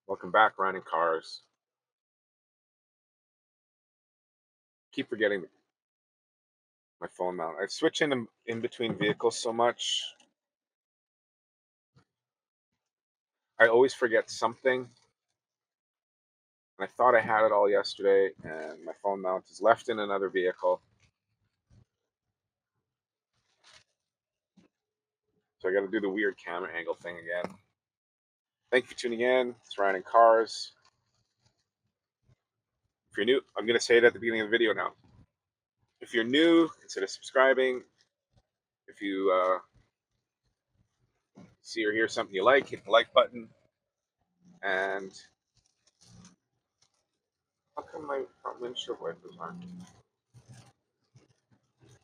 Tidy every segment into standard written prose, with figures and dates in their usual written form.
Welcome back, Ryan Cars. Keep forgetting my phone mount. I switch in between vehicles so much. I always forget something. And I thought I had it all yesterday, and my phone mount is left in another vehicle. So I got to do the weird camera angle thing again. Thank you for tuning in. It's Ryan Cars. If you're new, I'm going to say it at the beginning of the video now. If you're new, consider subscribing. If you see or hear something you like, hit the like button. And how come my front windshield wipers aren't?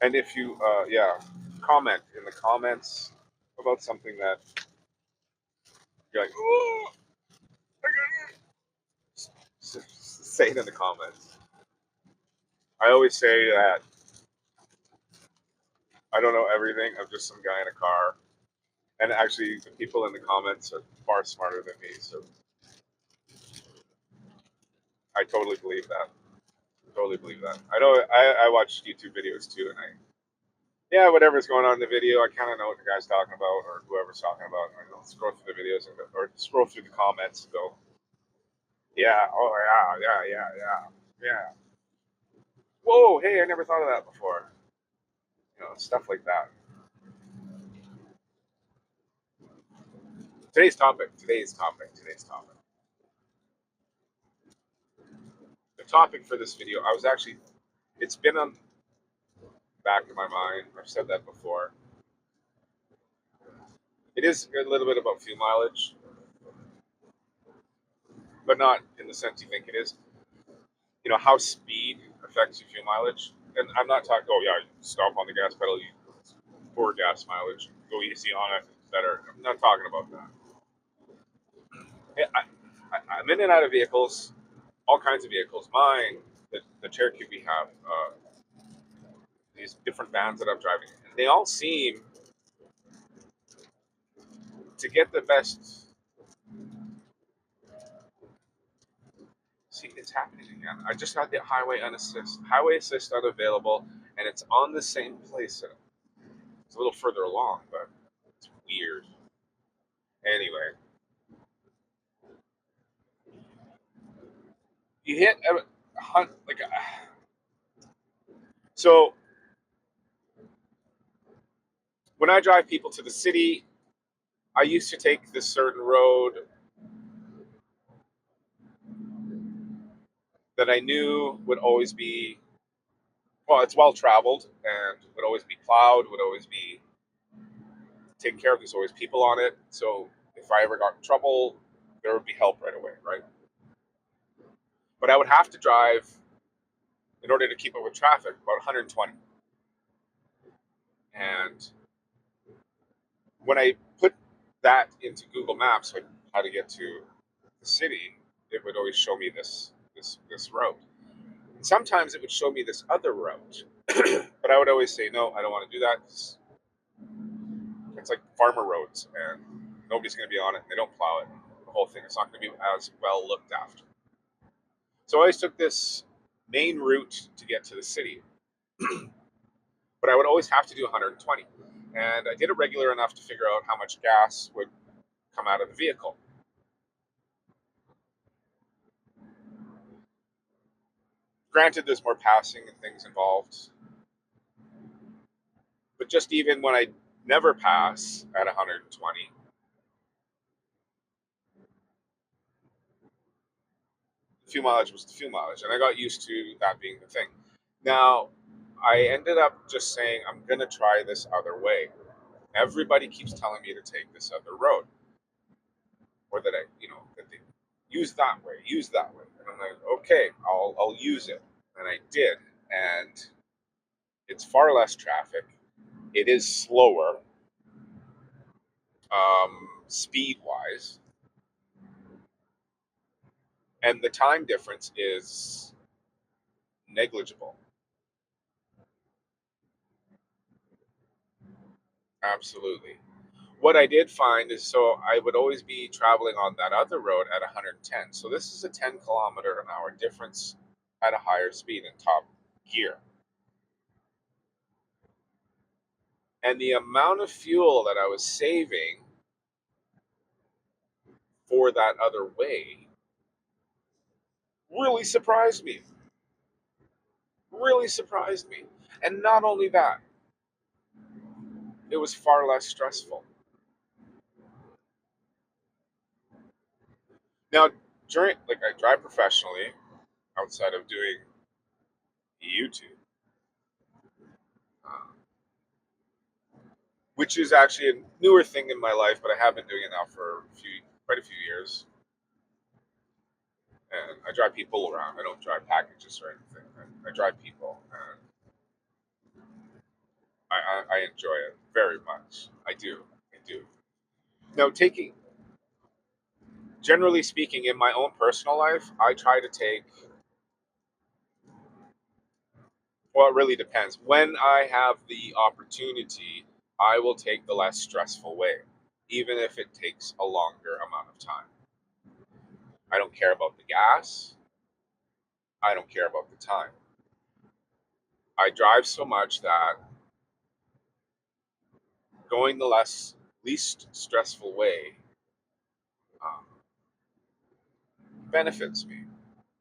And if you, comment in the comments about something that you're like, oh, say it in the comments. I always say that I don't know everything. I'm just some guy in a car. And actually, the people in the comments are far smarter than me. So I totally believe that. Totally believe that. I know I watch YouTube videos too, and whatever's going on in the video, I kind of know what the guy's talking about or whoever's talking about. And I'll scroll through the videos or scroll through the comments and go, yeah, oh yeah. Whoa, hey, I never thought of that before. Stuff like that. Today's topic. The topic for this video, it's been on the back of my mind. I've said that before. It is a little bit about fuel mileage, but not in the sense you think it is. How speed affects your fuel mileage. And I'm not talking, oh, yeah, stop on the gas pedal, you poor gas mileage, go easy on it, it's better. I'm not talking about that. I'm in and out of vehicles, all kinds of vehicles. Mine, the Cherokee we have, these different vans that I'm driving, and they all seem to get the best. See, it's happening again. I just got the highway assist unavailable, and it's on the same place. It's a little further along, but it's weird. Anyway, you hit a hunt like so. When I drive people to the city, I used to take this certain road that I knew would always be, well, it's well traveled and would always be plowed, would always be taken care of. There's always people on it. So if I ever got in trouble, there would be help right away, right? But I would have to drive in order to keep up with traffic about 120. And when I put that into Google Maps, like how to get to the city, it would always show me this route. And sometimes it would show me this other route, but I would always say no, I don't want to do that. It's like farmer roads, and nobody's going to be on it. And they don't plow it. The whole thing. It's not going to be as well looked after. So I always took this main route to get to the city, but I would always have to do 120. And I did it regular enough to figure out how much gas would come out of the vehicle. Granted, there's more passing and things involved, but just even when I never pass at 120, the fuel mileage was the fuel mileage, and I got used to that being the thing. Now, I ended up just saying, I'm going to try this other way. Everybody keeps telling me to take this other road, or that they use that way. And I'm like, okay, I'll use it. And I did. And it's far less traffic. It is slower, speed wise. And the time difference is negligible. Absolutely. What I did find is, so I would always be traveling on that other road at 110. So this is a 10 kilometer an hour difference at a higher speed in top gear. And the amount of fuel that I was saving for that other way really surprised me. Really surprised me. And not only that, it was far less stressful. Now, during, like, I drive professionally outside of doing YouTube, uh, which is actually a newer thing in my life, but I have been doing it now for quite a few years. And I drive people around. I don't drive packages or anything. I drive people, and I enjoy it very much. I do. I do. Now, generally speaking, in my own personal life, I try to take, well, it really depends. When I have the opportunity, I will take the less stressful way, even if it takes a longer amount of time. I don't care about the gas. I don't care about the time. I drive so much that going the least stressful way um, benefits me,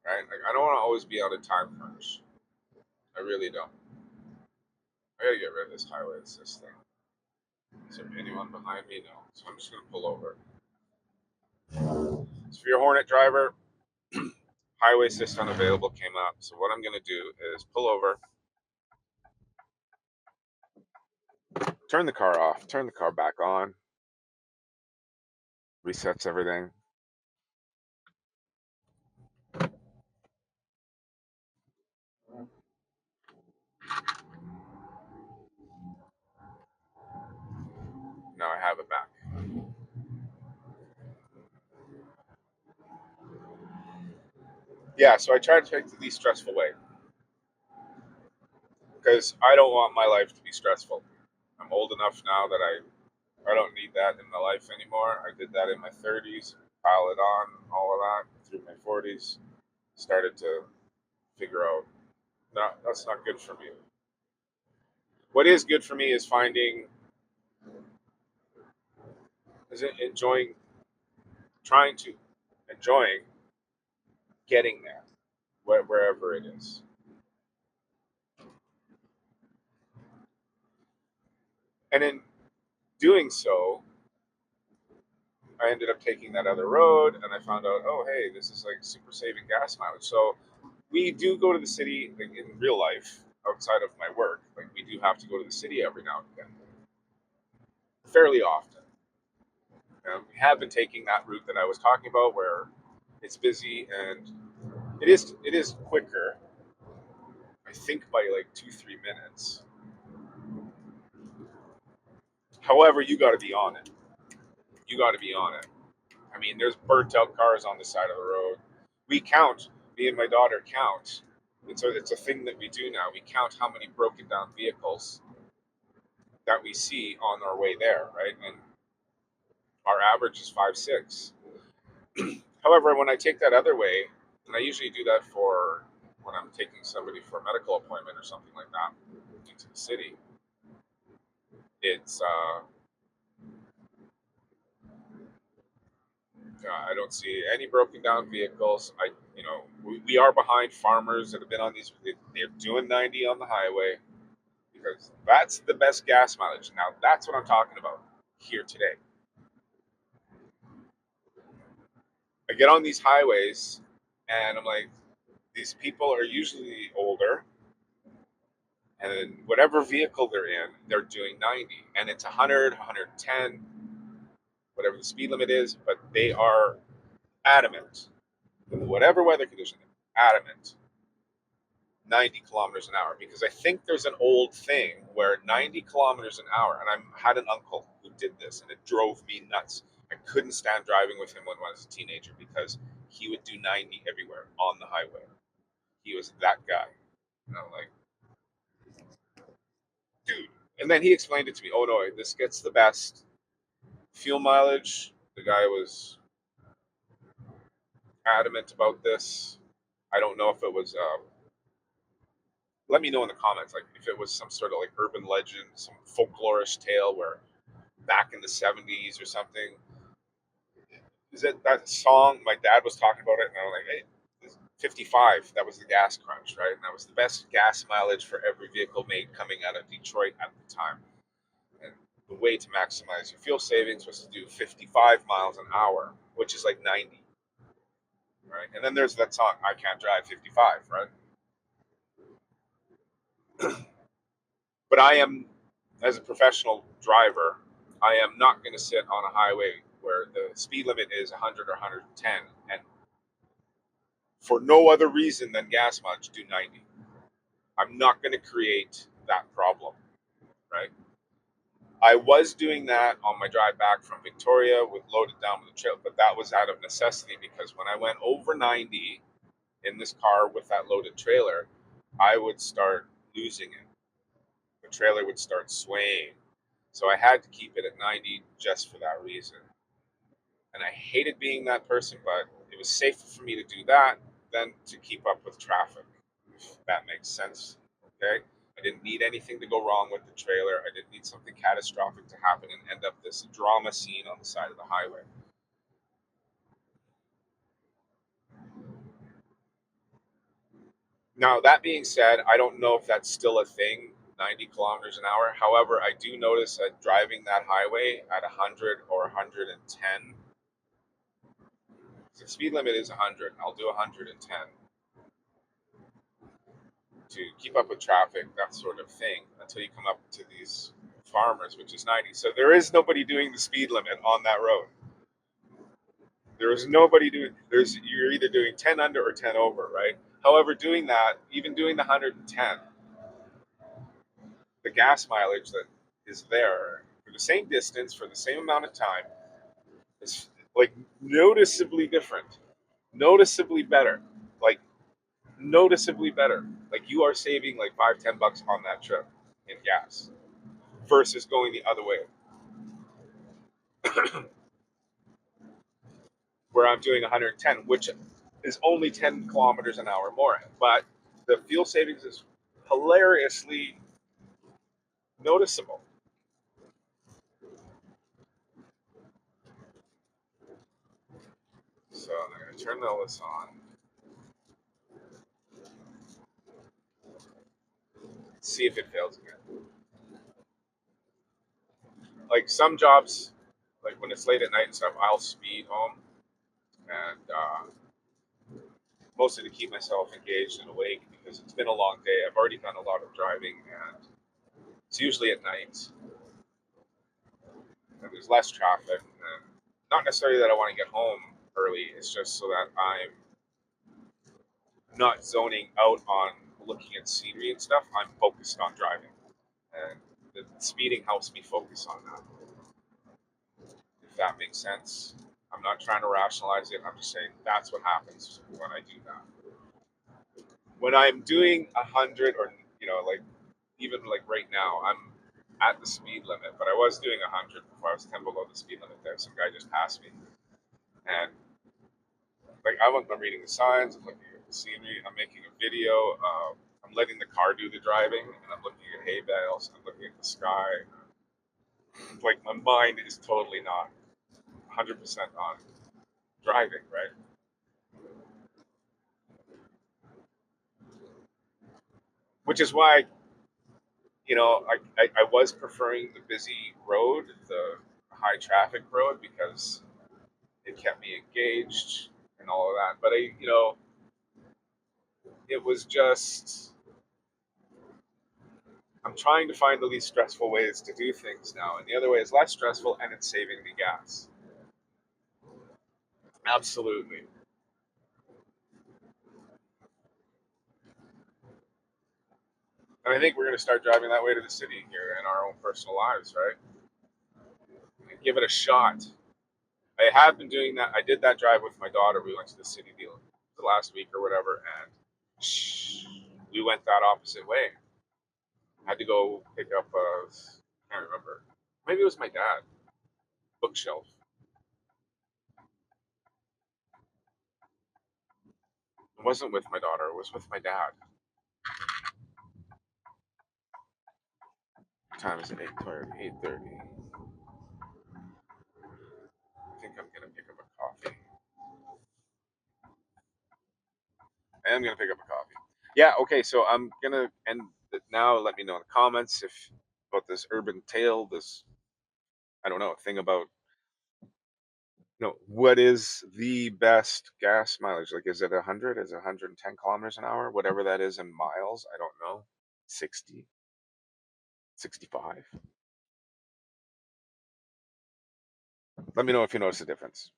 right? Like, I don't want to always be on a time crunch. I really don't. I gotta get rid of this highway assist thing. Is there anyone behind me? No. So I'm just gonna pull over. So for your Hornet driver, highway assist unavailable came up. So what I'm gonna do is pull over, turn the car off, turn the car back on, resets everything. Now I have it back. Yeah, so I try to take the least stressful way because I don't want my life to be stressful. I'm old enough now that I don't need that in my life anymore. I did that in my 30s, pile it on, all of that through my 40s. Started to figure out, no, that's not good for me. What is good for me is enjoying, trying to enjoying getting there, wherever it is. And in doing so, I ended up taking that other road, and I found out, oh, hey, this is like super saving gas mileage. So we do go to the city, like, in real life outside of my work. Like, we do have to go to the city every now and again, fairly often. And we have been taking that route that I was talking about, where it's busy and it is quicker. I think by like 2-3 minutes. However, you got to be on it. You got to be on it. I mean, there's burnt out cars on the side of the road. We count. Me and my daughter count. It's a thing that we do now. We count how many broken down vehicles that we see on our way there, right? And our average is 5, 6. However, when I take that other way, and I usually do that for when I'm taking somebody for a medical appointment or something like that into the city, it's I don't see any broken down vehicles. We are behind farmers that have been on these. They're doing 90 on the highway because that's the best gas mileage. Now that's what I'm talking about here today. I get on these highways and I'm like, these people are usually older, and whatever vehicle they're in, they're doing 90, and it's 100, 110, whatever the speed limit is, but they are adamant, in whatever weather condition, adamant 90 kilometers an hour, because I think there's an old thing where 90 kilometers an hour, and I had an uncle who did this, and it drove me nuts. I couldn't stand driving with him when I was a teenager because he would do 90 everywhere on the highway. He was that guy. And I'm like, dude. And then he explained it to me. Oh no, this gets the best Fuel mileage, the guy was adamant about this. I don't know if it was. Let me know in the comments, like if it was some sort of like urban legend, some folklorish tale where back in the '70s or something. Is it that song? My dad was talking about it, and I was like, hey, 55. That was the gas crunch, right? And that was the best gas mileage for every vehicle made coming out of Detroit at the time. And the way to maximize your fuel savings was to do 55 miles an hour, which is like 90, right? And then there's that song, I Can't Drive 55, right? But I am, as a professional driver, I am not going to sit on a highway where the speed limit is 100 or 110 and for no other reason than gas mileage do 90. I'm not going to create that problem, right? I was doing that on my drive back from Victoria with loaded down with the trailer, but that was out of necessity because when I went over 90 in this car with that loaded trailer, I would start losing it. The trailer would start swaying. So I had to keep it at 90 just for that reason. And I hated being that person, but it was safer for me to do that than to keep up with traffic, if that makes sense. Okay? I didn't need anything to go wrong with the trailer. I didn't need something catastrophic to happen and end up this drama scene on the side of the highway. Now, that being said, I don't know if that's still a thing, 90 kilometers an hour. However, I do notice that driving that highway at 100 or 110, the speed limit is 100. I'll do 110 to keep up with traffic, that sort of thing, until you come up to these farmers, which is 90. So there is nobody doing the speed limit on that road. There is nobody doing. You're either doing 10 under or 10 over, right? However, doing that, even doing the 110, the gas mileage that is there for the same distance for the same amount of time is like noticeably different, noticeably better, like noticeably better. Like you are saving like $5-10 on that trip in gas versus going the other way, where I'm doing 110, which is only 10 kilometers an hour more. But the fuel savings is hilariously noticeable. So I'm going to turn all this on. See if it fails again. Like some jobs, like when it's late at night and stuff, I'll speed home, and mostly to keep myself engaged and awake because it's been a long day. I've already done a lot of driving, and it's usually at night, and there's less traffic. And not necessarily that I want to get home early. It's just so that I'm not zoning out on looking at scenery and stuff. I'm focused on driving, and the speeding helps me focus on that. If that makes sense. I'm not trying to rationalize it. I'm just saying that's what happens when I do that. When I'm doing 100 or like even like right now, I'm at the speed limit, but I was doing 100 before I was 10 below the speed limit there. Some guy just passed me, and like I'm reading the signs, I'm looking at the scenery, I'm making a video. I'm letting the car do the driving, and I'm looking at hay bales, I'm looking at the sky. Like my mind is totally not 100% on driving, right? Which is why I was preferring the busy road, the high traffic road, because it kept me engaged and all of that. But it was just I'm trying to find the least stressful ways to do things now, and the other way is less stressful, and it's saving me gas. Absolutely, and I think we're going to start driving that way to the city here in our own personal lives, right? And give it a shot. I have been doing that. I did that drive with my daughter. We went to the city deal the last week or whatever, and we went that opposite way. I had to go pick up. I can't remember. Maybe it was my dad. bookshelf. It wasn't with my daughter, it was with my dad. What time is it? 8:30. 8:30. I think I'm gonna pick up a coffee. I am gonna pick up a coffee. Yeah, okay, so I'm gonna end it now. Let me know in the comments if about this urban tale, this I don't know, thing about what is the best gas mileage? Like, is it 100? Is it 110 kilometers an hour? Whatever that is in miles, I don't know. 60, 65. Let me know if you notice the difference.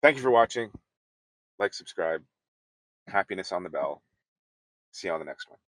Thank you for watching. Like, subscribe. Happiness on the bell. See you on the next one.